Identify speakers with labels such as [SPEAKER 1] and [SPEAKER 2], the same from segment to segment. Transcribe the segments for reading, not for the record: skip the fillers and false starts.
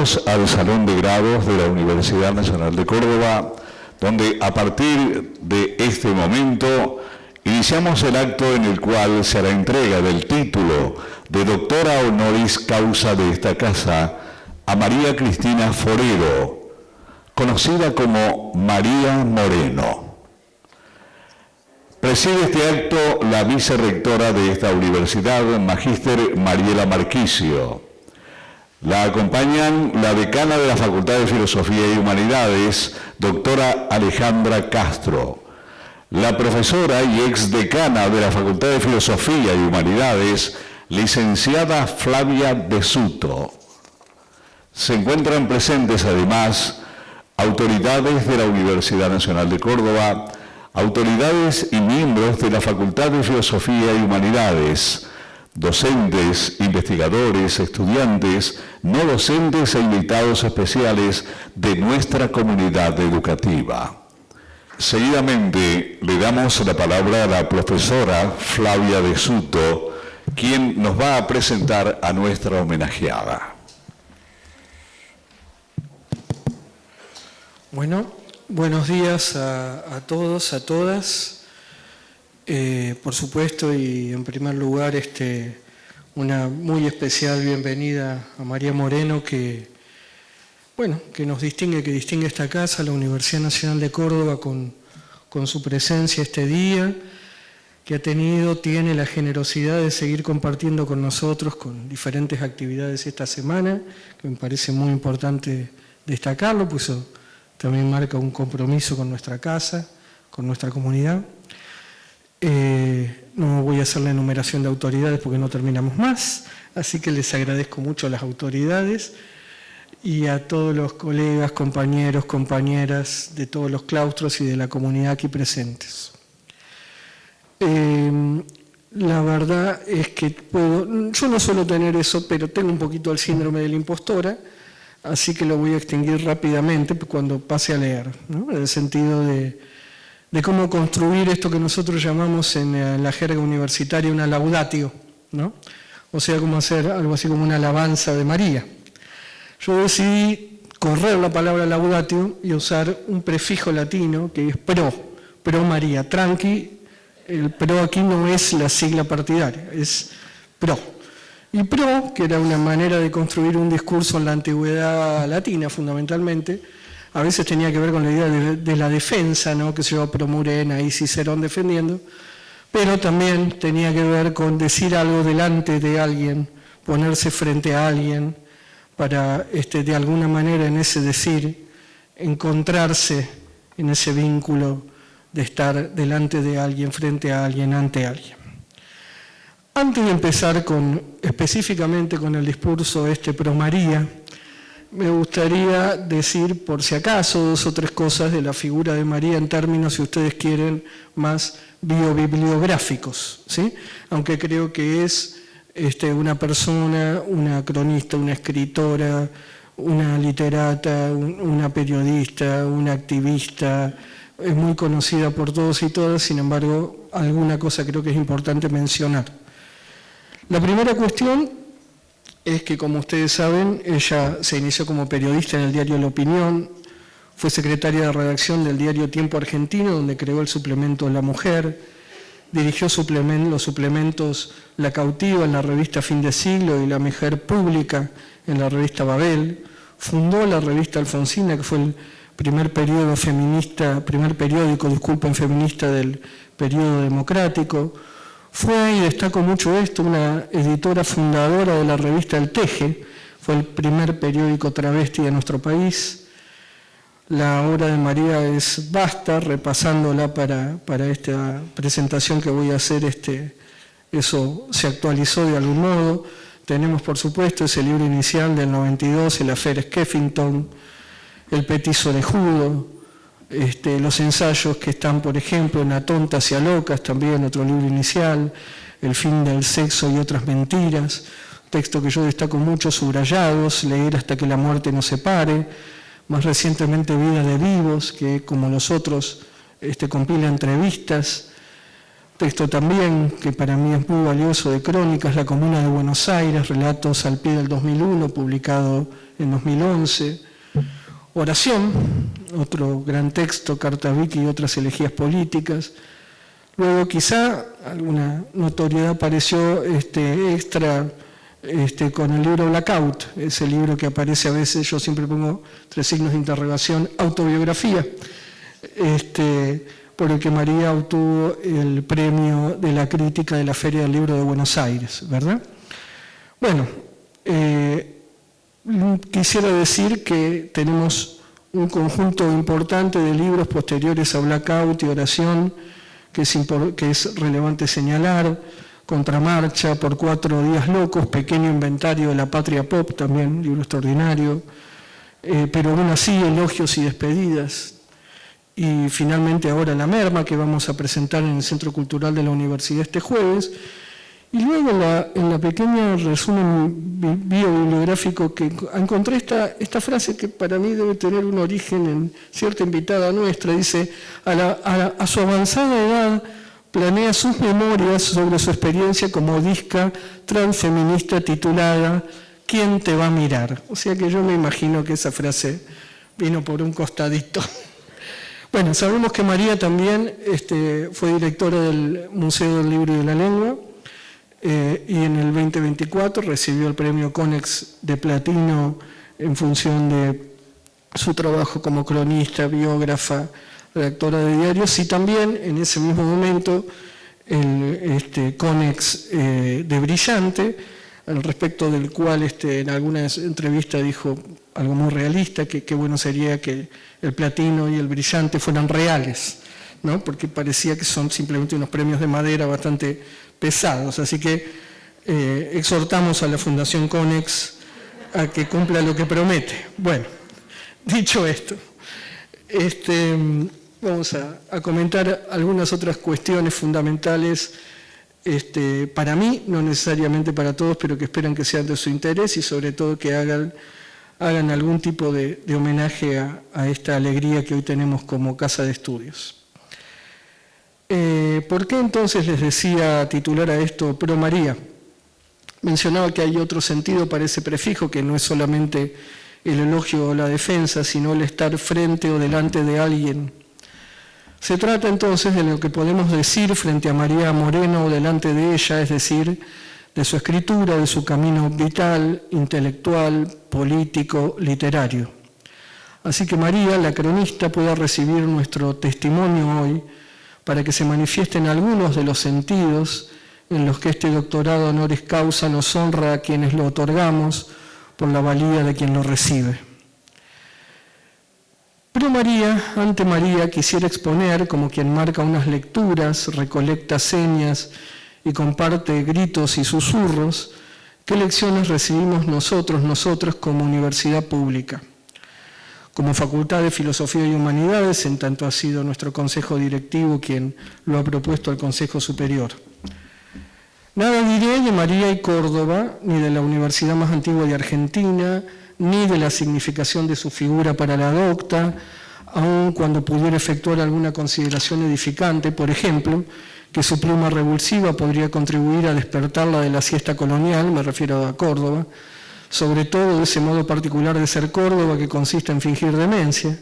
[SPEAKER 1] Bienvenidos al Salón de Grados de la Universidad Nacional de Córdoba, donde a partir de este momento iniciamos el acto en el cual se hará entrega del título de doctora honoris causa de esta casa a María Cristina Forero, conocida como María Moreno. Preside este acto la vicerrectora de esta universidad, Magíster Mariela Marquicio. La acompañan la decana de la Facultad de Filosofía y Humanidades, doctora Alejandra Castro, la profesora y exdecana de la Facultad de Filosofía y Humanidades, licenciada Flavia De Suto. Se encuentran presentes además autoridades de la Universidad Nacional de Córdoba, autoridades y miembros de la Facultad de Filosofía y Humanidades, docentes, investigadores, estudiantes, no docentes e invitados especiales de nuestra comunidad educativa. Seguidamente le damos la palabra a la profesora Flavia De Suto, quien nos va a presentar a nuestra homenajeada.
[SPEAKER 2] Bueno, buenos días a todos, a todas. Por supuesto, y en primer lugar, una muy especial bienvenida a María Moreno, que nos distingue, que distingue esta casa, la Universidad Nacional de Córdoba, con su presencia este día, que tiene la generosidad de seguir compartiendo con nosotros con diferentes actividades esta semana, que me parece muy importante destacarlo, pues eso también marca un compromiso con nuestra casa, con nuestra comunidad. No voy a hacer la enumeración de autoridades porque no terminamos más, así que les agradezco mucho a las autoridades y a todos los colegas, compañeros, compañeras de todos los claustros y de la comunidad aquí presentes. La verdad es que yo no suelo tener eso, pero tengo un poquito el síndrome de la impostora, así que lo voy a extinguir rápidamente cuando pase a leer, ¿no? En el sentido de cómo construir esto que nosotros llamamos en la jerga universitaria una laudatio, ¿no? O sea, cómo hacer algo así como una alabanza de María. Yo decidí correr la palabra laudatio y usar un prefijo latino que es pro María. Tranqui, el pro aquí no es la sigla partidaria, es pro. Y pro, que era una manera de construir un discurso en la antigüedad latina fundamentalmente, a veces tenía que ver con la idea de la defensa, ¿no? Que se llama pro Murena y Cicerón defendiendo, pero también tenía que ver con decir algo delante de alguien, ponerse frente a alguien, para de alguna manera en ese decir, encontrarse en ese vínculo de estar delante de alguien, frente a alguien, ante alguien. Antes de empezar específicamente con el discurso pro María, me gustaría decir, por si acaso, 2 o 3 cosas de la figura de María en términos, si ustedes quieren, más biobibliográficos, ¿sí? Aunque creo que es una persona, una cronista, una escritora, una literata, una periodista, una activista, es muy conocida por todos y todas, sin embargo, alguna cosa creo que es importante mencionar. La primera cuestión es que, como ustedes saben, ella se inició como periodista en el diario La Opinión, fue secretaria de redacción del diario Tiempo Argentino, donde creó el suplemento La Mujer, dirigió los suplementos La Cautiva en la revista Fin de Siglo y La Mujer Pública en la revista Babel, fundó la revista Alfonsina, que fue el primer periódico feminista del periodo democrático. Fue, y destaco mucho esto, una editora fundadora de la revista El Teje, fue el primer periódico travesti de nuestro país. La obra de María es vasta, repasándola para esta presentación que voy a hacer, eso se actualizó de algún modo. Tenemos, por supuesto, ese libro inicial del 92, el Affaire Skeffington, El Petiso Orejudo, los ensayos que están, por ejemplo, en A Tontas y a Locas, también otro libro inicial, El fin del sexo y otras mentiras, texto que yo destaco mucho, subrayados, Leer hasta que la muerte nos separe, más recientemente Vida de vivos, que como los otros compila entrevistas. texto también, que para mí es muy valioso, de Crónicas, La Comuna de Buenos Aires, relatos al pie del 2001, publicado en 2011. Oración, otro gran texto, Carta Vicky y otras elegías políticas. Luego quizá alguna notoriedad apareció extra con el libro Blackout, ese libro que aparece a veces, yo siempre pongo 3 signos de interrogación, autobiografía, por el que María obtuvo el premio de la crítica de la Feria del Libro de Buenos Aires, ¿verdad? Bueno, quisiera decir que tenemos un conjunto importante de libros posteriores a Blackout y Oración, que es relevante señalar: Contramarcha, Por 4 días locos, Pequeño inventario de la patria pop, también libro extraordinario, pero aún así, Elogios y despedidas. Y finalmente ahora La merma, que vamos a presentar en el Centro Cultural de la Universidad este jueves. Y luego en la pequeña resumen biobibliográfico que encontré esta frase que para mí debe tener un origen en cierta invitada nuestra. Dice: a su avanzada edad planea sus memorias sobre su experiencia como disca transfeminista titulada ¿Quién te va a mirar? O sea que yo me imagino que esa frase vino por un costadito. Bueno, sabemos que María también fue directora del Museo del Libro y de la Lengua, y en el 2024 recibió el premio Conex de Platino en función de su trabajo como cronista, biógrafa, redactora de diarios, y también en ese mismo momento el Conex de Brillante, al respecto del cual en algunas entrevistas dijo algo muy realista, que qué bueno sería que el Platino y el Brillante fueran reales, ¿no? Porque parecía que son simplemente unos premios de madera bastante pesados. Así que exhortamos a la Fundación Conex a que cumpla lo que promete. Bueno, dicho esto, vamos a comentar algunas otras cuestiones fundamentales para mí, no necesariamente para todos, pero que esperan que sean de su interés y sobre todo que hagan algún tipo de homenaje a esta alegría que hoy tenemos como casa de estudios. ¿Por qué entonces les decía titular a esto Pro María? Mencionaba que hay otro sentido para ese prefijo, que no es solamente el elogio o la defensa, sino el estar frente o delante de alguien. Se trata entonces de lo que podemos decir frente a María Moreno o delante de ella, es decir, de su escritura, de su camino vital, intelectual, político, literario. Así que María, la cronista, pueda recibir nuestro testimonio hoy para que se manifiesten algunos de los sentidos en los que este doctorado honoris causa nos honra a quienes lo otorgamos por la valía de quien lo recibe. Pero María, ante María, quisiera exponer, como quien marca unas lecturas, recolecta señas y comparte gritos y susurros, qué lecciones recibimos nosotros como universidad pública. Como Facultad de Filosofía y Humanidades, en tanto ha sido nuestro Consejo Directivo quien lo ha propuesto al Consejo Superior. Nada diré de María y Córdoba, ni de la universidad más antigua de Argentina, ni de la significación de su figura para la docta, aun cuando pudiera efectuar alguna consideración edificante, por ejemplo, que su pluma revulsiva podría contribuir a despertarla de la siesta colonial, me refiero a Córdoba, sobre todo de ese modo particular de ser Córdoba que consiste en fingir demencia.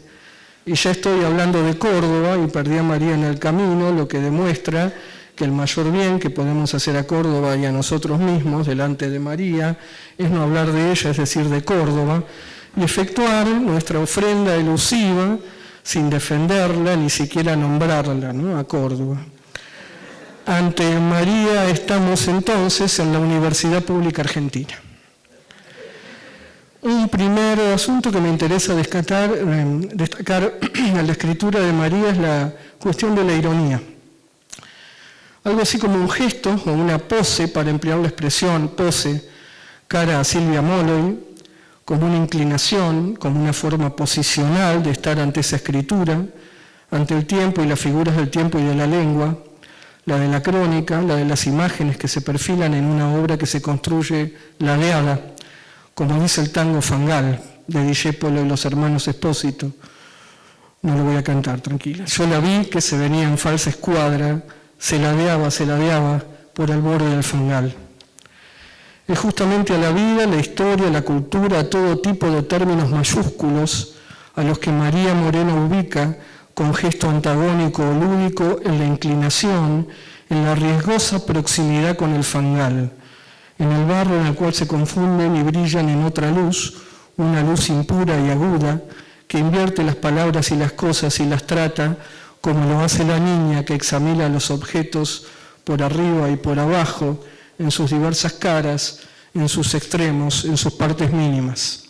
[SPEAKER 2] Y ya estoy hablando de Córdoba y perdí a María en el camino, lo que demuestra que el mayor bien que podemos hacer a Córdoba y a nosotros mismos delante de María es no hablar de ella, es decir, de Córdoba, y efectuar nuestra ofrenda elusiva sin defenderla, ni siquiera nombrarla, ¿no?, a Córdoba. Ante María estamos entonces en la Universidad Pública Argentina. Un primer asunto que me interesa destacar en la escritura de María es la cuestión de la ironía. Algo así como un gesto o una pose, para emplear la expresión pose, cara a Silvia Molloy, como una inclinación, como una forma posicional de estar ante esa escritura, ante el tiempo y las figuras del tiempo y de la lengua, la de la crónica, la de las imágenes que se perfilan en una obra que se construye ladeada, como dice el tango Fangal, de Discépolo y los hermanos Espósito. No lo voy a cantar, tranquila. Yo la vi que se venía en falsa escuadra, se ladeaba por el borde del fangal. Es justamente a la vida, la historia, la cultura, a todo tipo de términos mayúsculos a los que María Moreno ubica con gesto antagónico o lúdico en la inclinación, en la riesgosa proximidad con el fangal, en el barro en el cual se confunden y brillan en otra luz, una luz impura y aguda, que invierte las palabras y las cosas y las trata como lo hace la niña que examina los objetos por arriba y por abajo, en sus diversas caras, en sus extremos, en sus partes mínimas.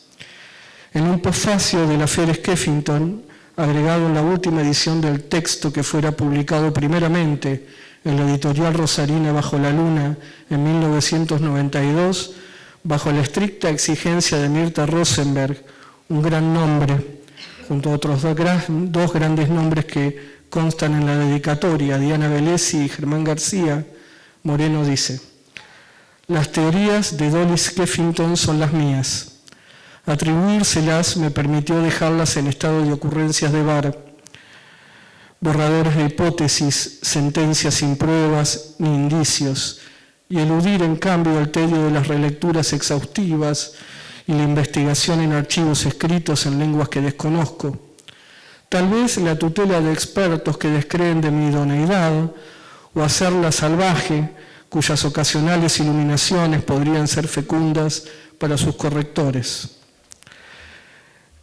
[SPEAKER 2] En un posfacio de la Fer Skeffington, agregado en la última edición del texto que fuera publicado primeramente en la editorial rosarina Bajo la Luna en 1992, bajo la estricta exigencia de Mirta Rosenberg, un gran nombre, junto a otros dos grandes nombres que constan en la dedicatoria, Diana Velesi y Germán García, Moreno dice: las teorías de Dolly Skeffington son las mías. Atribuírselas me permitió dejarlas en estado de ocurrencias de bar, borradores de hipótesis, sentencias sin pruebas ni indicios, y eludir en cambio el tedio de las relecturas exhaustivas y la investigación en archivos escritos en lenguas que desconozco. Tal vez la tutela de expertos que descreen de mi idoneidad, o hacerla salvaje, cuyas ocasionales iluminaciones podrían ser fecundas para sus correctores.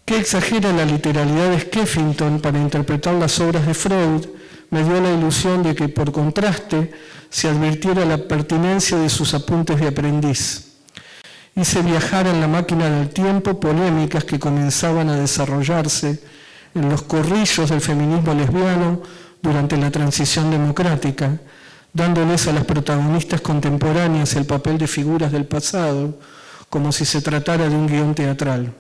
[SPEAKER 2] ¿Qué exagera la literalidad de Skeffington para interpretar las obras de Freud? Me dio la ilusión de que, por contraste, se advirtiera la pertinencia de sus apuntes de aprendiz. Hice viajar en la máquina del tiempo polémicas que comenzaban a desarrollarse en los corrillos del feminismo lesbiano durante la transición democrática, dándoles a las protagonistas contemporáneas el papel de figuras del pasado, como si se tratara de un guión teatral.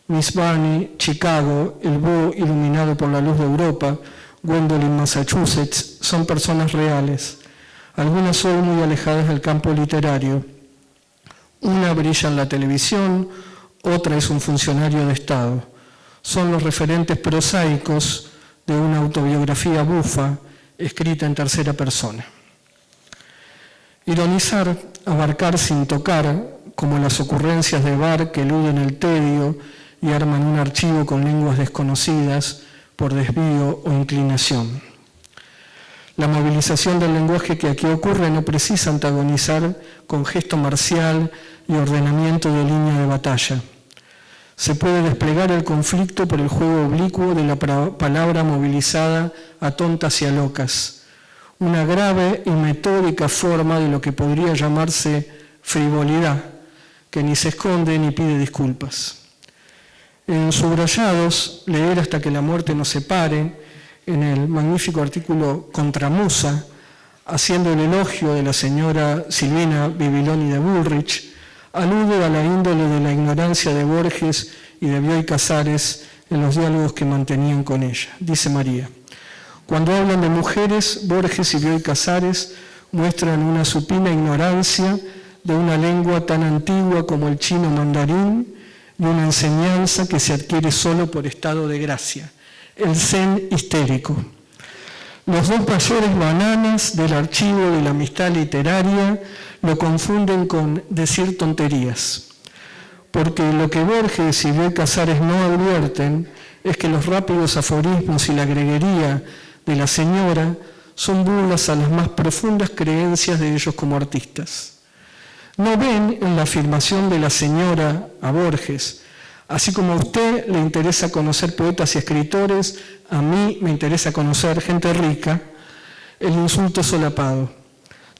[SPEAKER 2] Miss Bunny, Chicago, el búho iluminado por la luz de Europa, Gwendolyn, Massachusetts, son personas reales, algunas hoy muy alejadas del campo literario. Una brilla en la televisión, otra es un funcionario de Estado. Son los referentes prosaicos de una autobiografía bufa escrita en tercera persona. Ironizar, abarcar sin tocar, como las ocurrencias de bar que eluden el tedio y arman un archivo con lenguas desconocidas por desvío o inclinación. La movilización del lenguaje que aquí ocurre no precisa antagonizar con gesto marcial y ordenamiento de línea de batalla. Se puede desplegar el conflicto por el juego oblicuo de la palabra movilizada a tontas y a locas, una grave y metódica forma de lo que podría llamarse frivolidad, que ni se esconde ni pide disculpas. En Subrayados, leer hasta que la muerte nos separe, en el magnífico artículo Contra Musa, haciendo el elogio de la señora Silvina Bibiloni de Bullrich, alude a la índole de la ignorancia de Borges y de Bioy Casares en los diálogos que mantenían con ella. Dice María: cuando hablan de mujeres, Borges y Bioy Casares muestran una supina ignorancia de una lengua tan antigua como el chino mandarín y una enseñanza que se adquiere solo por estado de gracia, el zen histérico. Los dos mayores bananas del archivo de la amistad literaria lo confunden con decir tonterías, porque lo que Borges y Bioy Casares no advierten es que los rápidos aforismos y la greguería de la señora son burlas a las más profundas creencias de ellos como artistas. No ven en la afirmación de la señora a Borges: así como a usted le interesa conocer poetas y escritores, a mí me interesa conocer gente rica, el insulto solapado.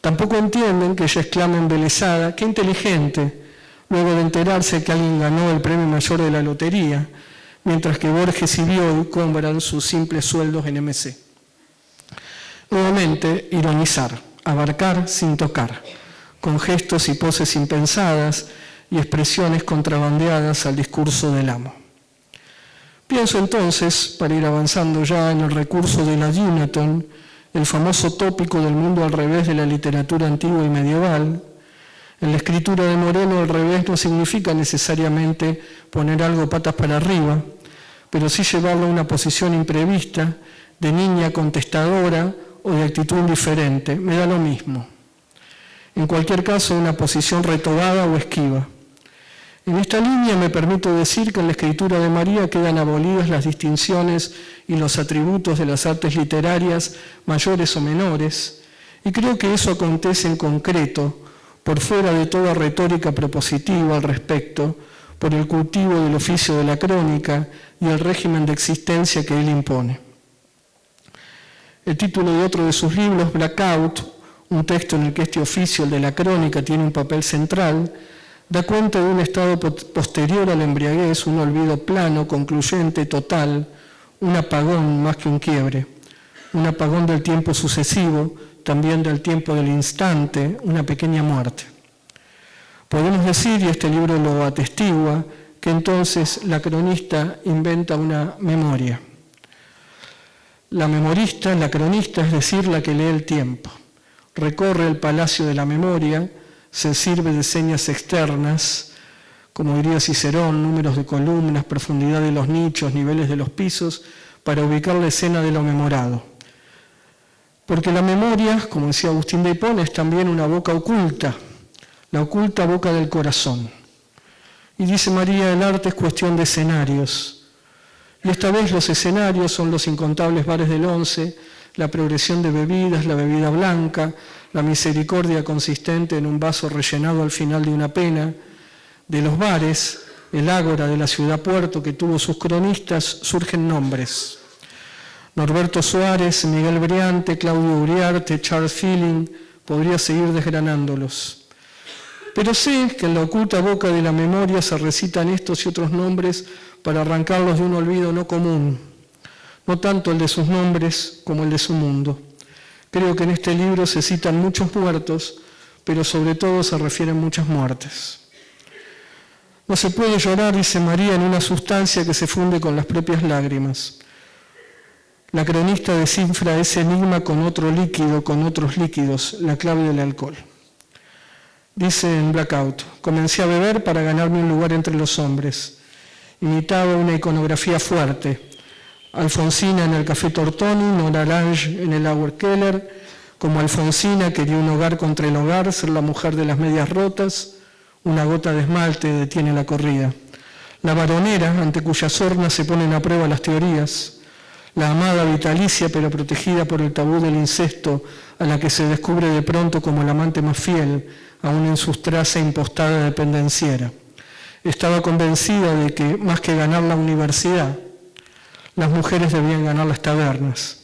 [SPEAKER 2] Tampoco entienden que ella exclama embelesada: ¡qué inteligente!, luego de enterarse que alguien ganó el premio mayor de la lotería, mientras que Borges y Bioy cobran sus simples sueldos en MC. Nuevamente, ironizar, abarcar sin tocar, con gestos y poses impensadas y expresiones contrabandeadas al discurso del amo. Pienso entonces, para ir avanzando ya, en el recurso de la Uniton, el famoso tópico del mundo al revés de la literatura antigua y medieval. En la escritura de Moreno, al revés no significa necesariamente poner algo patas para arriba, pero sí llevarlo a una posición imprevista, de niña contestadora o de actitud indiferente, me da lo mismo. En cualquier caso, una posición retobada o esquiva. En esta línea me permito decir que en la escritura de María quedan abolidas las distinciones y los atributos de las artes literarias mayores o menores, y creo que eso acontece en concreto, por fuera de toda retórica propositiva al respecto, por el cultivo del oficio de la crónica y el régimen de existencia que él impone. El título de otro de sus libros, Blackout, un texto en el que este oficio, el de la crónica, tiene un papel central, da cuenta de un estado posterior a la embriaguez, un olvido plano, concluyente, total, un apagón más que un quiebre, un apagón del tiempo sucesivo, también del tiempo del instante, una pequeña muerte. Podemos decir, y este libro lo atestigua, que entonces la cronista inventa una memoria. La memorista, la cronista, es decir, la que lee el tiempo. Recorre el palacio de la memoria, se sirve de señas externas, como diría Cicerón, números de columnas, profundidad de los nichos, niveles de los pisos, para ubicar la escena de lo memorado. Porque la memoria, como decía Agustín de Hipona, es también una boca oculta, la oculta boca del corazón. Y dice María, el arte es cuestión de escenarios. Y esta vez los escenarios son los incontables bares del 11, la progresión de bebidas, la bebida blanca, la misericordia consistente en un vaso rellenado al final de una pena. De los bares, el ágora de la ciudad puerto que tuvo sus cronistas, surgen nombres. Norberto Suárez, Miguel Briante, Claudio Uriarte, Charles Feeling, podría seguir desgranándolos. Pero sé que en la oculta boca de la memoria se recitan estos y otros nombres para arrancarlos de un olvido no común, no tanto el de sus nombres como el de su mundo. Creo que en este libro se citan muchos muertos, pero sobre todo se refieren muchas muertes. No se puede llorar, dice María, en una sustancia que se funde con las propias lágrimas. La cronista descifra ese enigma con otro líquido, con otros líquidos, la clave del alcohol. Dice en Blackout, comencé a beber para ganarme un lugar entre los hombres. Imitaba una iconografía fuerte. Alfonsina en el Café Tortoni, Nora Lange en el Auer Keller. Como Alfonsina quería un hogar contra el hogar, ser la mujer de las medias rotas. Una gota de esmalte detiene la corrida. La baronera, ante cuya sorna se ponen a prueba las teorías. La amada vitalicia, pero protegida por el tabú del incesto, a la que se descubre de pronto como la amante más fiel, aún en su traza impostada de pendenciera. Estaba convencida de que, más que ganar la universidad, las mujeres debían ganar las tabernas.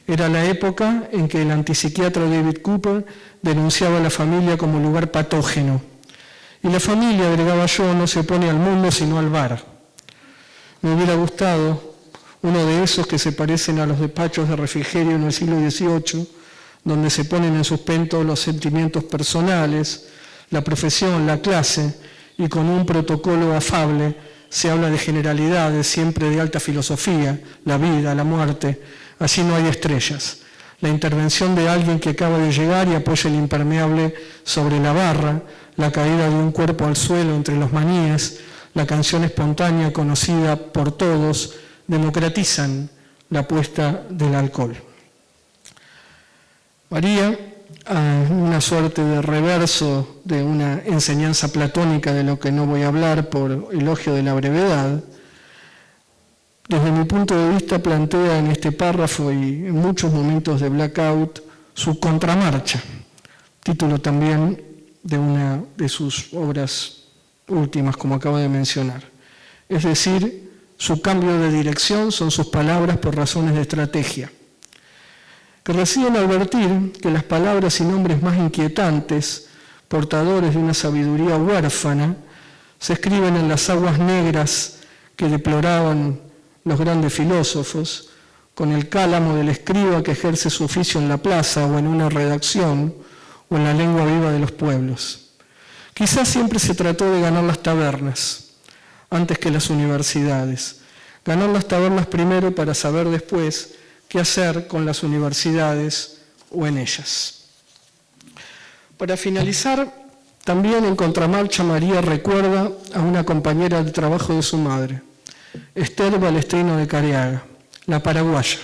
[SPEAKER 2] Era la época en que el antipsiquiatra David Cooper denunciaba a la familia como lugar patógeno. Y la familia, agregaba yo, no se opone al mundo sino al bar. Me hubiera gustado uno de esos que se parecen a los despachos de refrigerio en el siglo XVIII, donde se ponen en suspenso los sentimientos personales, la profesión, la clase, y con un protocolo afable se habla de generalidades, siempre de alta filosofía, la vida, la muerte. Así no hay estrellas. La intervención de alguien que acaba de llegar y apoya el impermeable sobre la barra, la caída de un cuerpo al suelo entre los maníes, la canción espontánea conocida por todos, democratizan la apuesta del alcohol. María, una suerte de reverso de una enseñanza platónica de lo que no voy a hablar por elogio de la brevedad, desde mi punto de vista plantea en este párrafo y en muchos momentos de Blackout su contramarcha, título también de una de sus obras últimas, como acabo de mencionar. Es decir, su cambio de dirección son sus palabras por razones de estrategia, que residen en advertir que las palabras y nombres más inquietantes, portadores de una sabiduría huérfana, se escriben en las aguas negras que deploraban los grandes filósofos, con el cálamo del escriba que ejerce su oficio en la plaza o en una redacción o en la lengua viva de los pueblos. Quizás siempre se trató de ganar las tabernas antes que las universidades. Ganar las tabernas primero para saber después qué hacer con las universidades o en ellas. Para finalizar, también en contramarcha María recuerda a una compañera de trabajo de su madre, Esther Balestrino de Careaga, la paraguaya,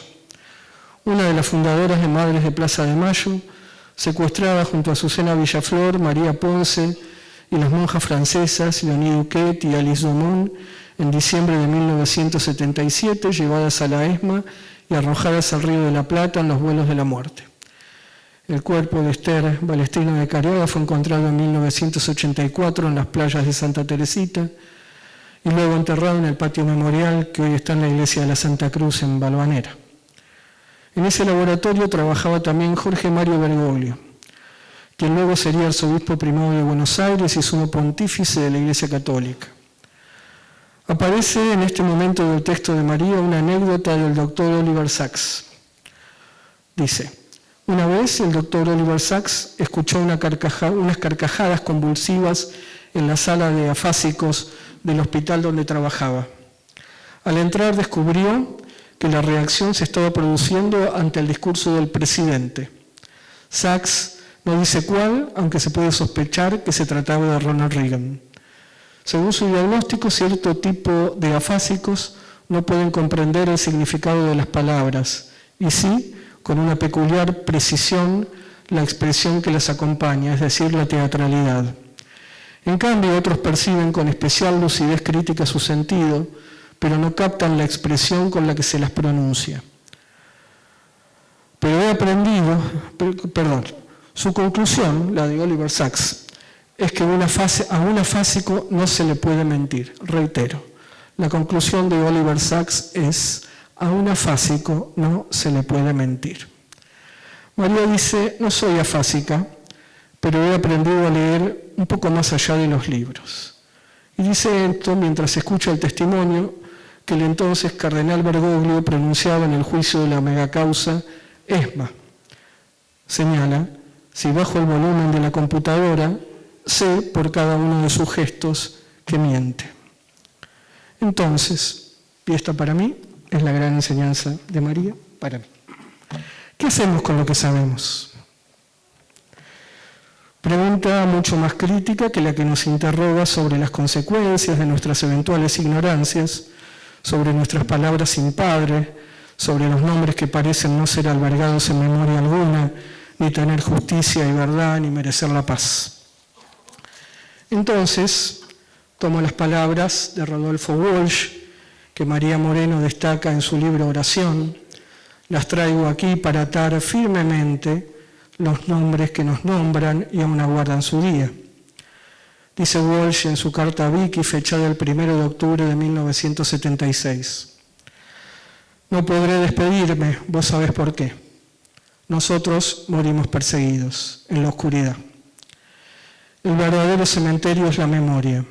[SPEAKER 2] una de las fundadoras de Madres de Plaza de Mayo, secuestrada junto a Azucena Villaflor, María Ponce y las monjas francesas Leonie Duquet y Alice Dumont en diciembre de 1977, llevadas a la ESMA y arrojadas al Río de la Plata en los vuelos de la muerte. El cuerpo de Esther Balestrina de Careaga fue encontrado en 1984 en las playas de Santa Teresita y luego enterrado en el patio memorial que hoy está en la iglesia de la Santa Cruz en Balvanera. En ese laboratorio trabajaba también Jorge Mario Bergoglio, quien luego sería arzobispo primado de Buenos Aires y sumo pontífice de la Iglesia Católica. Aparece en este momento del texto de María una anécdota del doctor Oliver Sacks. Dice: una vez el doctor Oliver Sacks escuchó unas carcajadas convulsivas en la sala de afásicos del hospital donde trabajaba. Al entrar descubrió que la reacción se estaba produciendo ante el discurso del presidente. Sacks no dice cuál, aunque se puede sospechar que se trataba de Ronald Reagan. Según su diagnóstico, cierto tipo de afásicos no pueden comprender el significado de las palabras, y sí, con una peculiar precisión, la expresión que las acompaña, es decir, la teatralidad. En cambio, otros perciben con especial lucidez crítica su sentido, pero no captan la expresión con la que se las pronuncia. Pero he aprendido, su conclusión, la de Oliver Sacks, es que a un afásico no se le puede mentir. Reitero, la conclusión de Oliver Sacks es: a un afásico no se le puede mentir. María dice: no soy afásica, pero he aprendido a leer un poco más allá de los libros. Y dice esto mientras escucha el testimonio que el entonces cardenal Bergoglio pronunciaba en el juicio de la megacausa ESMA. Señala: si bajo el volumen de la computadora, sé por cada uno de sus gestos que miente. Entonces, y esta para mí es la gran enseñanza de María para mí. ¿Qué hacemos con lo que sabemos? Pregunta mucho más crítica que la que nos interroga sobre las consecuencias de nuestras eventuales ignorancias, sobre nuestras palabras sin padre, sobre los nombres que parecen no ser albergados en memoria alguna, ni tener justicia y verdad, ni merecer la paz. Entonces, tomo las palabras de Rodolfo Walsh, que María Moreno destaca en su libro Oración, las traigo aquí para atar firmemente los nombres que nos nombran y aún aguardan su día. Dice Walsh en su carta a Vicky, fechada el 1 de octubre de 1976. No podré despedirme, vos sabés por qué. Nosotros morimos perseguidos, en la oscuridad. El verdadero cementerio es la memoria.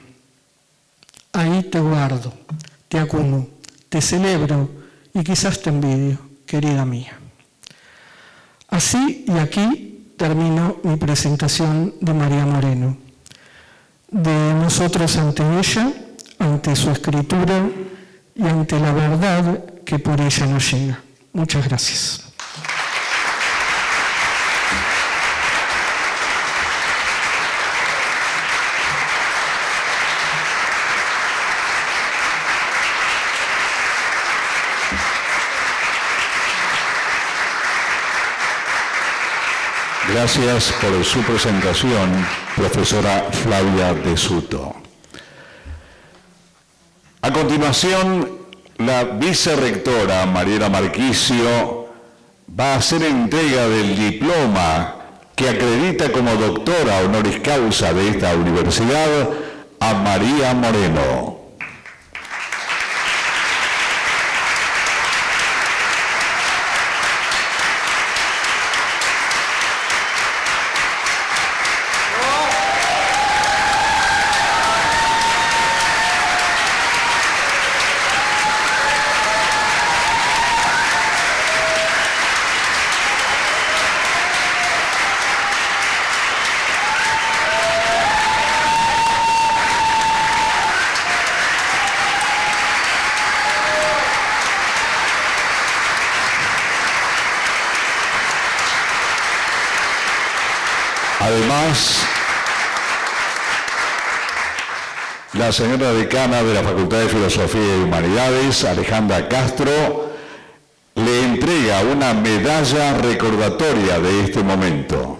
[SPEAKER 2] Ahí te guardo, te acuno, te celebro y quizás te envidio, querida mía. Así y aquí termino mi presentación de María Moreno. De nosotros ante ella, ante su escritura y ante la verdad que por ella nos llega. Muchas gracias.
[SPEAKER 1] Gracias por su presentación, profesora Flavia de Suto. A continuación, la vicerrectora Mariela Marquicio va a hacer entrega del diploma que acredita como doctora honoris causa de esta universidad a María Moreno. Además, la señora decana de la Facultad de Filosofía y Humanidades, Alejandra Castro, le entrega entrega una medalla recordatoria de este momento.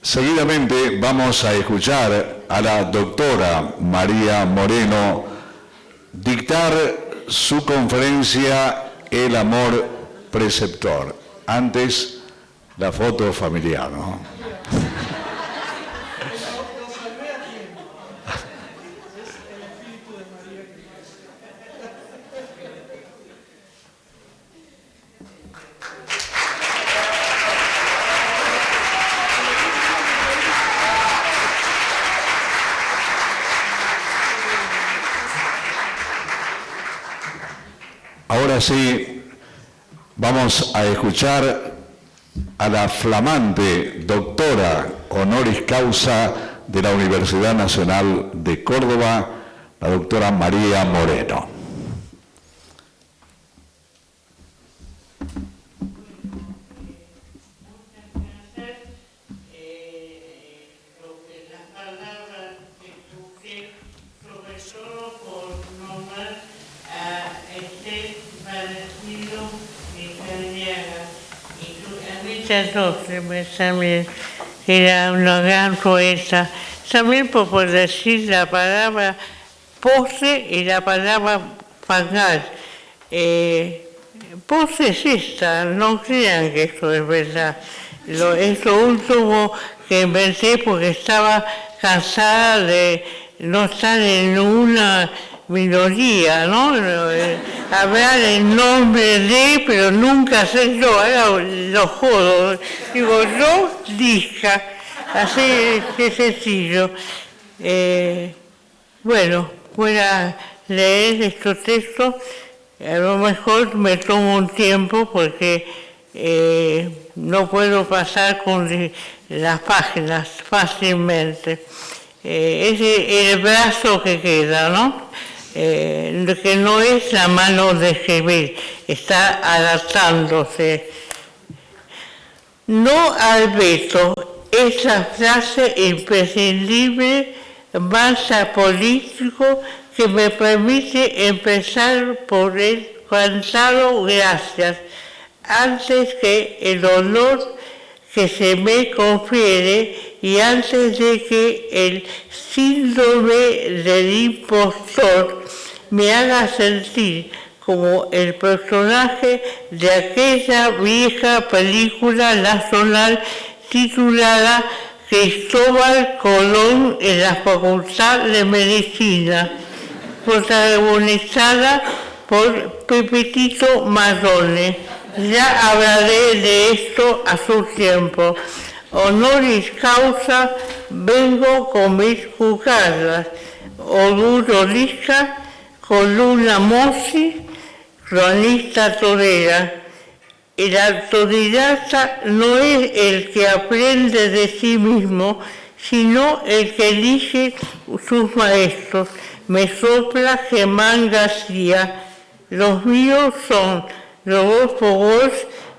[SPEAKER 1] Seguidamente vamos a escuchar a la doctora María Moreno dictar su conferencia El amor preceptor. Antes, la foto familiar, ¿no? Ahora sí, vamos a escuchar a la flamante doctora honoris causa de la Universidad Nacional de Córdoba, la doctora María Moreno.
[SPEAKER 3] También era una gran poeta. También por decir la palabra pose y la palabra fangal. Pose es esta, no crean que esto es verdad. Es lo último que inventé porque estaba cansada de no estar en una minoría, ¿no? Hablar el nombre de, pero nunca ser yo, ahora lo jodo. Digo, yo, Disca, así de sencillo. Bueno, voy a leer estos textos, a lo mejor me tomo un tiempo porque no puedo pasar con las páginas fácilmente. Es el brazo que queda, ¿no? Que no es la mano de escribir, está adaptándose. No al veto, es la frase imprescindible, basta político que me permite empezar por el cantado gracias, antes que el honor que se me confiere y antes de que el síndrome del impostor me haga sentir como el personaje de aquella vieja película nacional titulada Cristóbal Colón en la Facultad de Medicina, protagonizada por Pepitito Marrone. Ya hablaré de esto a su tiempo. Honoris causa, vengo con mis cucardas. Oduro Lisca, Columna Mossi, cronista torera. El autodidacta no es el que aprende de sí mismo, sino el que elige sus maestros. Me sopla Germán García. Los míos son Rodolfo Walsh,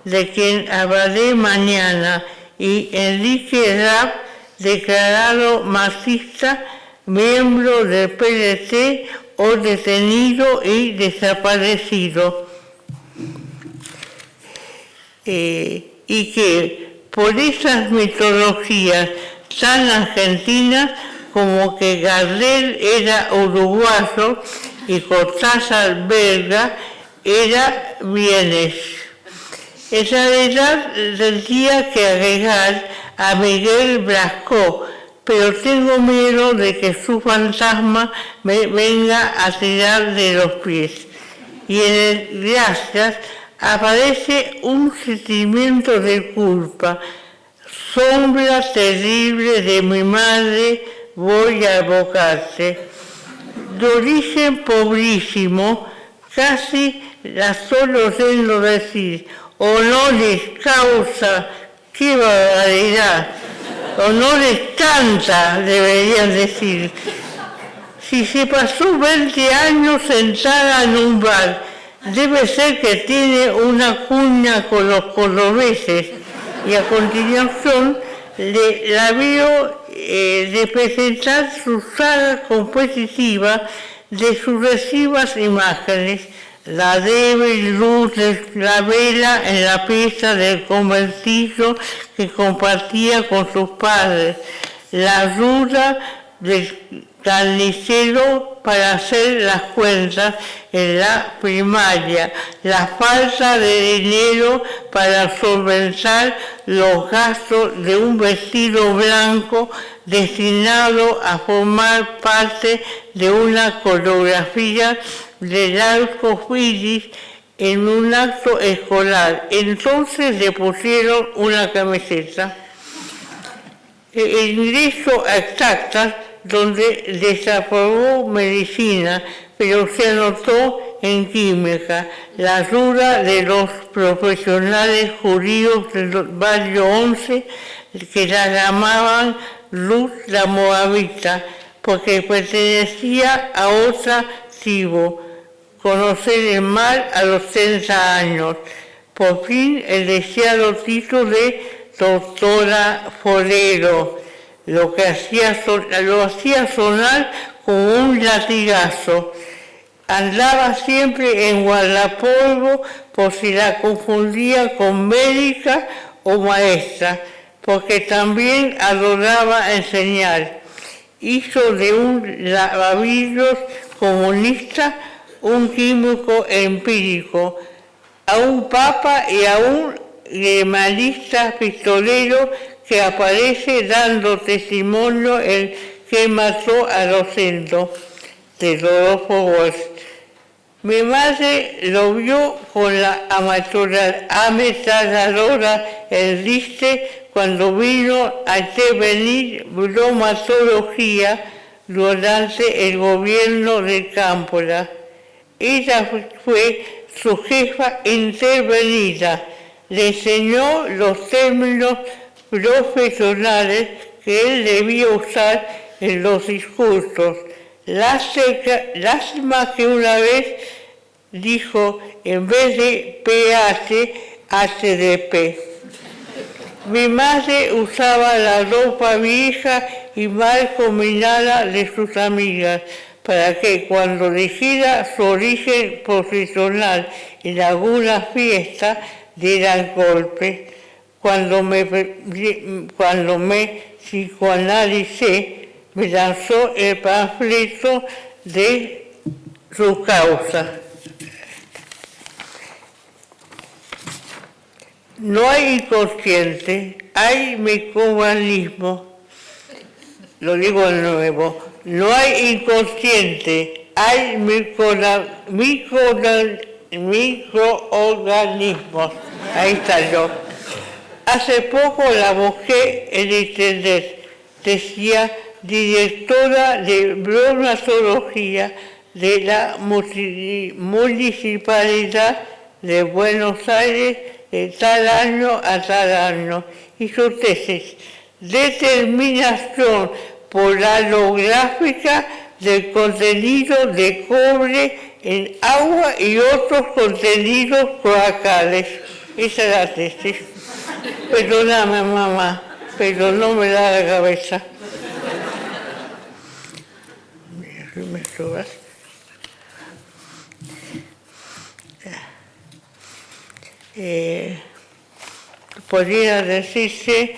[SPEAKER 3] de quien hablaré mañana, y Enrique Rapp, declarado marxista, miembro del PLC o detenido y desaparecido. Y que por esas mitologías tan argentinas como que Gardel era uruguayo y Cortázar belga, era vienes. En realidad tendría que agregar a Miguel Blasco, pero tengo miedo de que su fantasma me venga a tirar de los pies. Y en el gracias aparece un sentimiento de culpa. Sombra terrible de mi madre voy a evocarte. De origen pobrísimo, casi la solo oyendo decir, honoris causa, qué barbaridad, honoris canta, deberían decir. Si se pasó 20 años sentada en un bar, debe ser que tiene una cuña con los cordobeses. Y a continuación la vio representar su sala competitiva de sucesivas imágenes, la débil luz de la vela en la pieza del conventillo que compartía con sus padres, la ruda del carnicero para hacer las cuentas en la primaria, la falta de dinero para solventar los gastos de un vestido blanco destinado a formar parte de una coreografía del arco iris en un acto escolar. Entonces le pusieron una camiseta. El ingreso a Exactas, donde desaprobó medicina, pero se anotó en química, la ayuda de los profesionales judíos del barrio 11 que la llamaban Luz la Moabita, porque pertenecía a otra tribu. Conocer el mal a los 30 años. Por fin el deseado título de doctora Forero, lo hacía sonar como un latigazo. Andaba siempre en guardapolvo por si la confundía con médica o maestra, porque también adoraba enseñar. Hizo de un lavavidrios comunista un químico empírico, a un papa y a un germanista pistolero que aparece dando testimonio el que mató a Rosendo, de Rodolfo Walsh. Mi madre lo vio con la ametralladora en Liste cuando vino a intervenir bromatología durante el gobierno de Cámpora. Ella fue su jefa intervenida. Le enseñó los términos profesionales que él debía usar en los discursos. Lástima que una vez dijo, en vez de PH, HDP. Mi madre usaba la ropa vieja y mal combinada de sus amigas, para que cuando dijera su origen profesional en alguna fiesta dieran golpe. Cuando me psicoanalicé, me lanzó el panfleto de su causa. No hay inconsciente, hay microorganismo. Lo digo de nuevo. No hay inconsciente, hay microorganismos. Ahí está yo. Hace poco la busqué en internet. Decía directora de bromatología de la Municipalidad de Buenos Aires de tal año a tal año. Y su tesis, determinación polarográfica del contenido de cobre en agua y otros contenidos cloacales. Esa es la tesis. Perdóname, mamá, pero no me da la cabeza. Me sobras. Podría decirse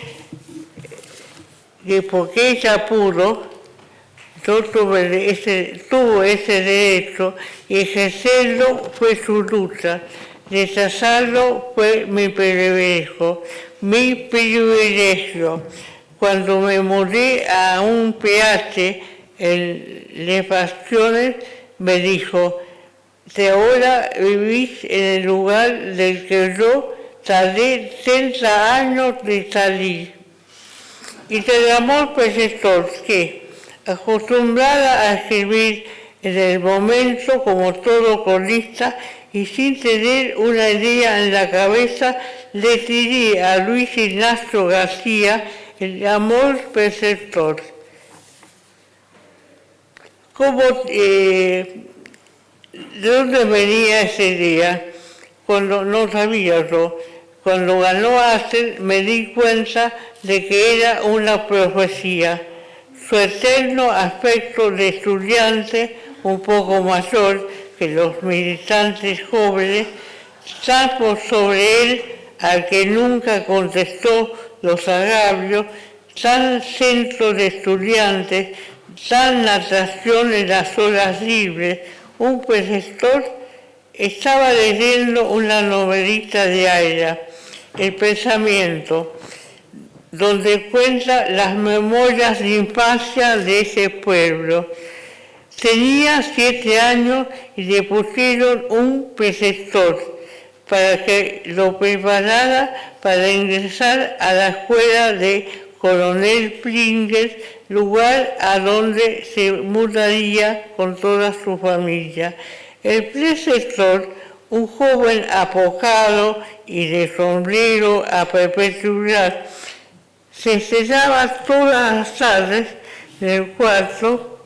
[SPEAKER 3] que porque ella pudo, yo tuvo ese derecho y ejercerlo fue su lucha, rechazarlo fue mi privilegio. Cuando me mudé a un PH en Les Bastiones, me dijo, de ahora vivís en el lugar del que yo tardé 30 años de salir. Y del amor preceptor que, acostumbrada a escribir en el momento como todo cronista y sin tener una idea en la cabeza, le tiré a Luis Ignacio García el amor preceptor. ¿Cómo, de dónde venía esa idea? Cuando no sabía yo. Cuando ganó Asser me di cuenta de que era una profecía. Su eterno aspecto de estudiante, un poco mayor que los militantes jóvenes, salvo sobre él al que nunca contestó los agravios, tan centro de estudiantes, tan natación en las horas libres, un preceptor. Estaba leyendo una novelita de Aira, El pensamiento, donde cuenta las memorias de infancia de ese pueblo. Tenía 7 años y le pusieron un preceptor para que lo preparara para ingresar a la escuela de Coronel Pringles, lugar a donde se mudaría con toda su familia. El preceptor, un joven apocado y de sombrero a perpetuidad, se sentaba todas las tardes en el cuarto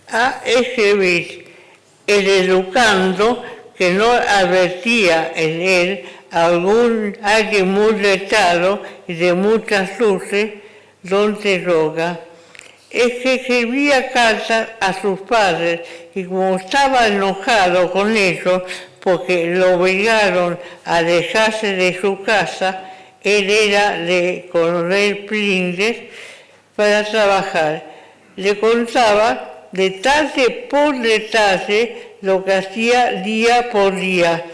[SPEAKER 3] a escribir. El educando, que no advertía en él alguien muy letrado y de muchas luces, don Roga, es que escribía cartas a sus padres y como estaba enojado con ellos porque lo obligaron a dejarse de su casa, él era de Coronel Pringles, para trabajar. Le contaba detalle por detalle lo que hacía día por día.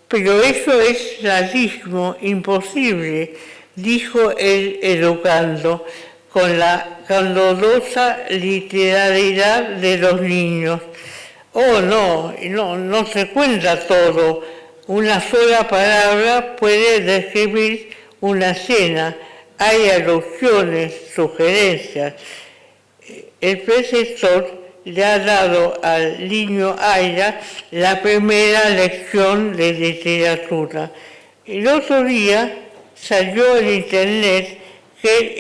[SPEAKER 3] Pero eso es sadismo, imposible, dijo el educando, con la candorosa literalidad de los niños. Oh, no se cuenta todo. Una sola palabra puede describir una escena. Hay alusiones, sugerencias. El preceptor le ha dado al niño Aira la primera lección de literatura. El otro día salió en internet que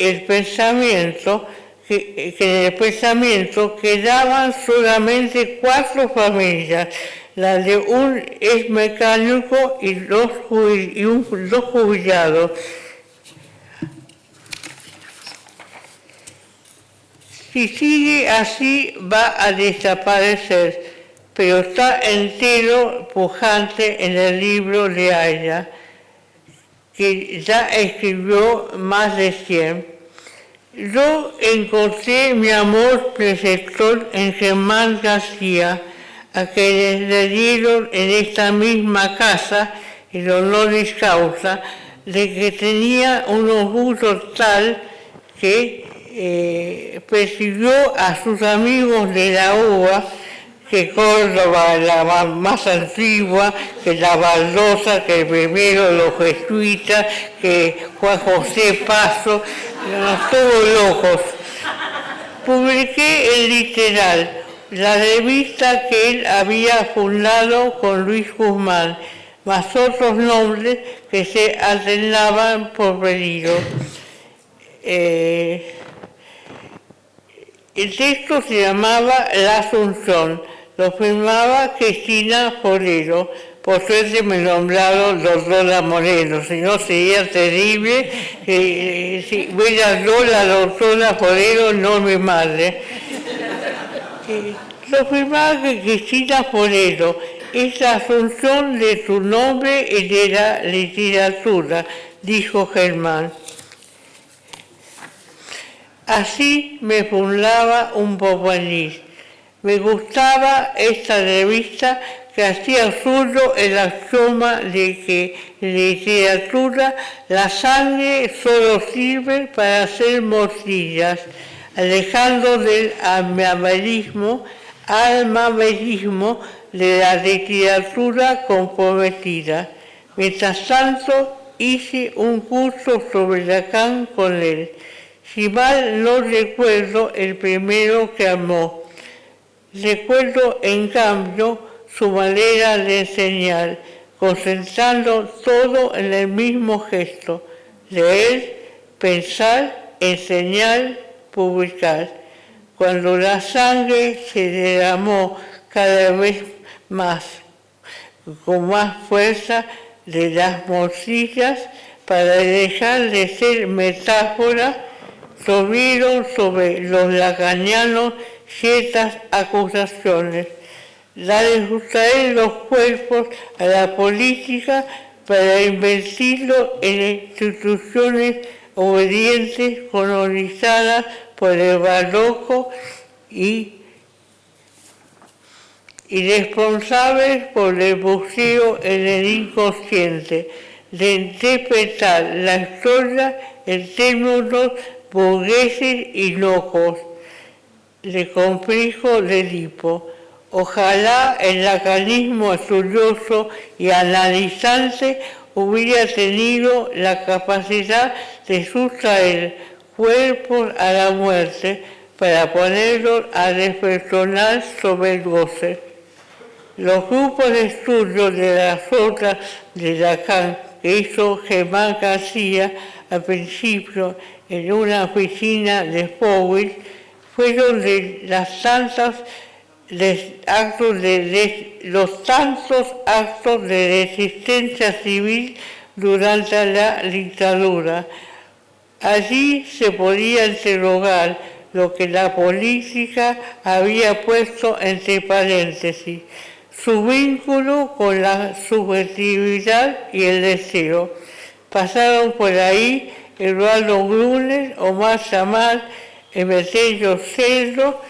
[SPEAKER 3] en el pensamiento quedaban solamente 4 familias, la de un ex mecánico y dos jubilados. Si sigue así va a desaparecer, pero está entero pujante en el libro de Aira, que ya escribió más de 100. Yo encontré mi amor preceptor en Germán García, a quienes le dieron en esta misma casa el honoris causa de que tenía un orgullo tal que persiguió a sus amigos de la UBA, que Córdoba, la más antigua, que la Baldosa, que el primero los jesuitas, que Juan José Paso, todos locos. Publiqué el Literal, la revista que él había fundado con Luis Guzmán, más otros nombres que se alternaban por pedido. El texto se llamaba La Asunción, lo firmaba Cristina Forero. Por suerte me nombraron doctora Moreno, si no sería terrible si fuera yo la doctora Forero, no mi madre. Lo firmaba Cristina Forero, es la asunción de su nombre y de la literatura, dijo Germán. Así me fundaba un porvenir. Me gustaba esta revista que hacía suyo el axioma de que en literatura la sangre solo sirve para hacer morcillas, alejando del almaverismo de la literatura comprometida. Mientras tanto, hice un curso sobre Lacan con él. Si mal no recuerdo el primero que armó. Recuerdo, en cambio, su manera de enseñar, concentrando todo en el mismo gesto: leer, pensar, enseñar, publicar. Cuando la sangre se derramó cada vez más, con más fuerza de las morcillas, para dejar de ser metáfora, subieron sobre los lacanianos ciertas acusaciones. La de sustraer los cuerpos a la política para invertirlos en instituciones obedientes colonizadas por el barroco y responsables por el buceo en el inconsciente, de interpretar la historia en términos burgueses y locos, de complejo de Edipo. Ojalá el lacanismo estudioso y analizante hubiera tenido la capacidad de sustraer cuerpos a la muerte para ponerlos a reflexionar sobre el goce. Los grupos de estudio de las obras de Lacan que hizo Germán García al principio en una oficina de Fouil fueron de los tantos actos de resistencia civil durante la dictadura. Allí se podía interrogar lo que la política había puesto entre paréntesis, su vínculo con la subjetividad y el deseo. Pasaron por ahí Eduardo Brunner, Omar Samal, Emeterio Cerro,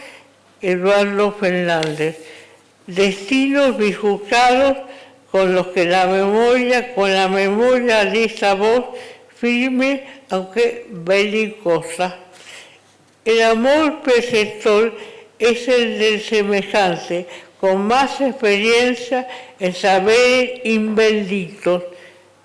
[SPEAKER 3] Eduardo Fernández. Destinos bifurcados con los que con la memoria de esa voz firme, aunque belicosa. El amor perceptor es el del semejante, con más experiencia en saberes inbenditos.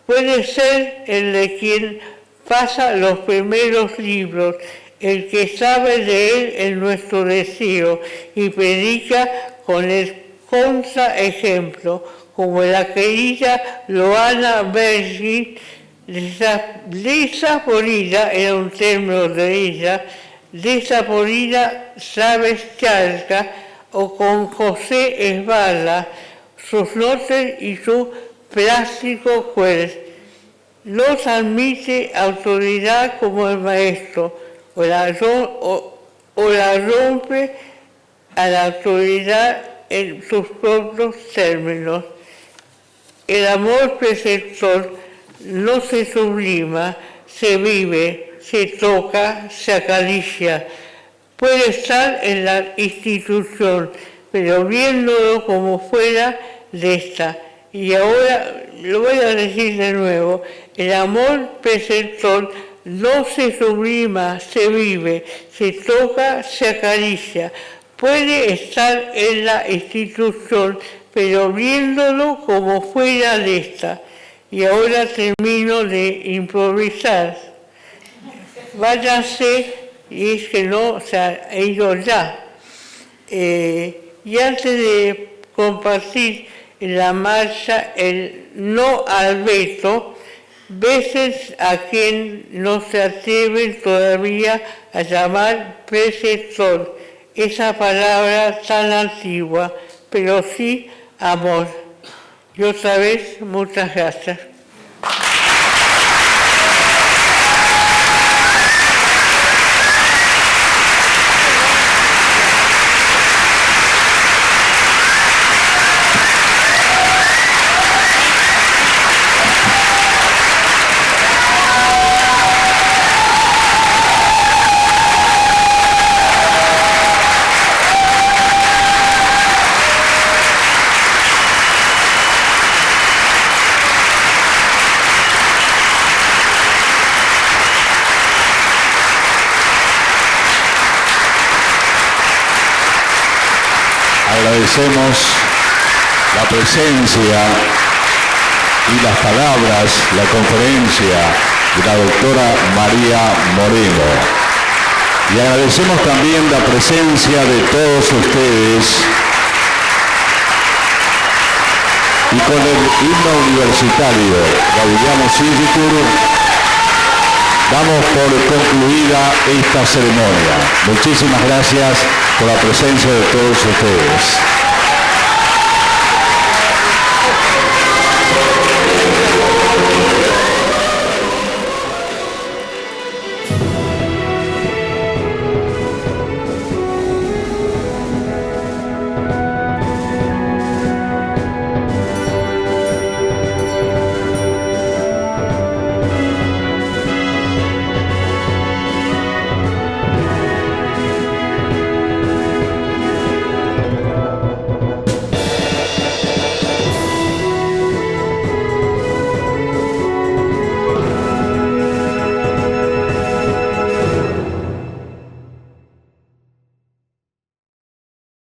[SPEAKER 3] Puede ser el de quien pasa los primeros libros, el que sabe leer en nuestro deseo y predica con el contraejemplo, como la querida Loana Bergin, desaporida, era un término de ella, desaporida Sabes Charca, o con José Esbala, sus notas y su plástico juez. No admite autoridad como el maestro, o la rompe a la autoridad en sus propios términos. El amor preceptor no se sublima, se vive, se toca, se acaricia. Puede estar en la institución, pero viéndolo como fuera de esta. Y ahora lo voy a decir de nuevo, el amor preceptor no se sublima, se vive, se toca, se acaricia. Puede estar en la institución, pero viéndolo como fuera de esta. Y ahora termino de improvisar. Váyanse, y es que no se ha ido ya. Y antes de compartir en la marcha el no al veto, veces a quien no se atreven todavía a llamar preceptor, esa palabra tan antigua, pero sí amor. Y otra vez, muchas gracias.
[SPEAKER 1] Agradecemos la presencia y las palabras, la conferencia de la doctora María Moreno. Y agradecemos también la presencia de todos ustedes. Y con el himno universitario Gaudiamo Igitur Damos por concluida esta ceremonia. Muchísimas gracias por la presencia de todos ustedes.